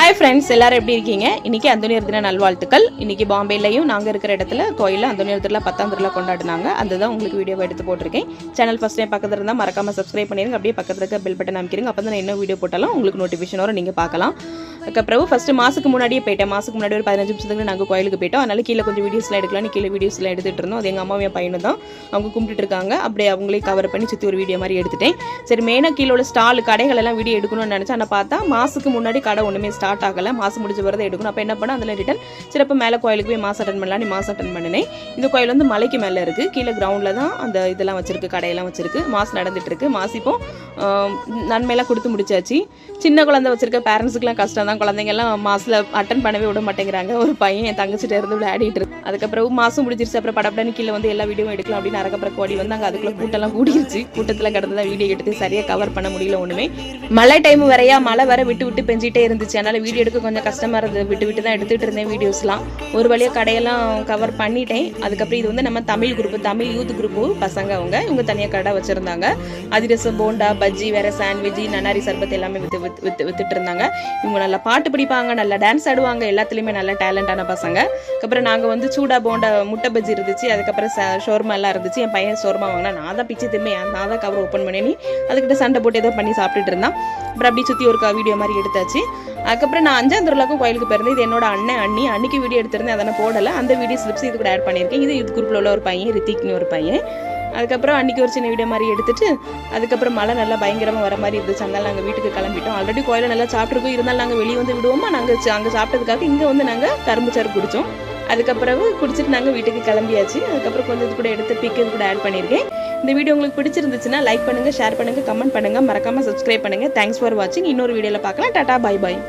Hi friends, எல்லாரும் எப்படி இருக்கீங்க? இன்னைக்கு அந்தோனியர் தின நல்வாழ்த்துக்கள். இன்னைக்கு பாம்பேலையும் நாங்கள் இருக்கிற இடத்துல கோயிலில் அந்தோனியர் திருவிழா 10ஆம் திருவிழா கொண்டாடினாங்க. அதுதான் உங்களுக்கு வீடியோ எடுத்து போட்டிருக்கேன். சேனல் ஃபர்ஸ்ட் டைம் பக்கத்தில் இருந்தால் மறக்காமல் சப்ஸ்கிரைப் பண்ணிடுங்க. அப்படியே பக்கத்தில் இருக்க பெல் பட்டன் அமைக்கிறீங்க. அப்போ தான் என்ன வீடியோ போட்டாலும் உங்களுக்கு நோட்டிஃபிகேஷன் வரும், நீங்கள் பார்க்கலாம். அதுக்கப்புறம் ஃபஸ்ட்டு மாதத்துக்கு முன்னாடியே போயிட்டேன். மாதத்துக்கு முன்னாடி ஒரு 15 நிமிஷத்துக்கு நாங்கள் கோயிலுக்கு போயிட்டோம். அதனால கீழே கொஞ்சம் வீடியோஸ்லாம் எடுக்கலாம்னு கீழே வீடியோஸ்லாம் எடுத்துகிட்டு இருந்தோம். அது எங்கள் அம்மாவும் என் பையனும் தான். அவங்க கும்பிட்டு இருக்காங்க. அப்படியே அவங்களே கவர் பண்ணி சுற்றி ஒரு வீடியோ மாதிரி எடுத்துட்டேன். சரி, மெயினாக கீழே உள்ள ஸ்டால் கடைகள் எல்லாம் வீடியோ எடுக்கணும்னு நினச்சேன். ஆனால் பார்த்தா மாதத்துக்கு முன்னாடி கடை ஒன்றுமே ஸ்டார்ட் ஆகலை. மாதம் முடிஞ்ச வரதை எடுக்கணும். அப்போ என்ன பண்ணால் அதில் ரிட்டன் சிறப்பு மேலே கோயிலுக்கு போய் மாதம் அட்டன் பண்ணலாம். மாதம் அட்டன் பண்ணினேன். இந்த கோயில் வந்து மலைக்கு மேலே இருக்குது. கீழே கிரவுண்டில் தான் அந்த இதெல்லாம் வச்சிருக்கு, கடையெல்லாம் வச்சிருக்கு. மாதம் நடந்துட்டு இருக்கு. மாதம் இப்போ நன்மையெல்லாம் கொடுத்து முடிச்சாச்சு. சின்ன குழந்தை வச்சிருக்க பேரண்ட்ஸுக்குலாம் கஷ்டம் தான். குழந்தைங்க எல்லாம் மாசில் அட்டன் பண்ணவே விட மாட்டேங்கிறாங்க. ஒரு பையன் என் தங்கச்சிட்ட இருந்து விளையாடிட்டு இருக்கு. அதுக்கப்புறம் மாதம் முடிஞ்சிருச்சு. அப்புறம் படப்படன்னு கீழே வந்து எல்லா வீடியோவும் எடுக்கலாம் அப்படின்னு அறக்கப்புறம் கோடி வந்து அங்கே அதுக்குள்ள கூட்டெல்லாம் கூடிருச்சு. கூட்டத்தில் கடந்து தான் வீடியோ எடுத்து சரியாக கவர் பண்ண முடியல ஒன்றுமே. மழை டைம் வரையா, மழை வர விட்டு விட்டு பெஞ்சிட்டே இருந்துச்சு. அதனால் வீடியோ எடுக்க கொஞ்சம் கஷ்டமாக இருந்தது. விட்டு விட்டு தான் எடுத்துகிட்டு இருந்தேன் வீடியோஸ்லாம். ஒரு வழியாக கடையெல்லாம் கவர் பண்ணிட்டேன். அதுக்கப்புறம் இது வந்து நம்ம Tamil group, Tamil youth group பசங்க. இவங்க தனியாக கடை வச்சுருந்தாங்க. அதிரசம், போண்டா, பஜ்ஜி, வேறு சாண்ட்விச், நன்னாரி சர்பத் எல்லாமே வித்துட்டு இருந்தாங்க. இவங்க நல்லா பாட்டு பிடிப்பாங்க, நல்லா டான்ஸ் ஆடுவாங்க. எல்லாத்துலேயுமே நல்ல டேலண்டான பசங்க. அதுக்கப்புறம் நாங்கள் வந்து சூடா, போண்டா, முட்டை பஜ்ஜி இருந்துச்சு. அதுக்கப்புறம் ஷோர்மா எல்லாம் இருந்துச்சு. என் பையன் ஷோர்மா வாங்கினா நான் தான் பிச்சு திரும்பி நான் தான் கவர் ஓப்பன் பண்ணி அதுக்கிட்ட சண்டை போட்டு ஏதோ பண்ணி சாப்பிட்டுட்டு இருந்தான். அப்புறம் அப்படி சுற்றி ஒரு வீடியோ மாதிரி எடுத்தாச்சு. அதுக்கப்புறம் நான் 5ஆம் திருவிழாக்கும் கோயிலுக்கு போயிருந்தேன். இது என்னோட அன்னைக்கு வீடியோ எடுத்திருந்தேன். அதை போடலை. அந்த வீடியோ ஸ்லிப்ஸ் இது கூட ஆட் பண்ணியிருக்கேன். இது யூத் குரூப்பில் உள்ள ஒரு பையன், ரித்திக்னு ஒரு பையன். அதுக்கப்புறம் அன்றைக்கி ஒரு சின்ன வீடியோ மாதிரி எடுத்துட்டு அதுக்கப்புறம் மழை நல்லா பயங்கரமாக வர மாதிரி இருந்துச்சு. அதனால நாங்கள் வீட்டுக்கு கிளம்பிட்டோம். ஆல்ரெடி கோயிலில் நல்லா சாப்பிட்ருக்கோம். இருந்தாலும் நாங்கள் வெளியே வந்து விடுவோமா, நாங்கள் அங்கே சாப்பிட்டதுக்காக இங்கே வந்து நாங்கள் கரும்பு சாறு குடித்தோம். அதுக்கப்புறம் குடிச்சிட்டு நாங்கள் வீட்டுக்கு கிளம்பியாச்சு. அதுக்கப்புறம் கொஞ்சம் இது கூட எடுத்து பிக் இது கூட ஆட் பண்ணியிருக்கேன். இந்த வீடியோ உங்களுக்கு பிடிச்சிருந்துச்சுன்னா லைக் பண்ணுங்கள், ஷேர் பண்ணுங்கள், கமெண்ட் பண்ணுங்கள், மறக்காமல் சப்ஸ்கிரைப் பண்ணுங்கள். தேங்க்ஸ் ஃபார் வாட்சிங். இன்னொரு வீடியோவில் பார்க்கலாம். Tata, bye bye.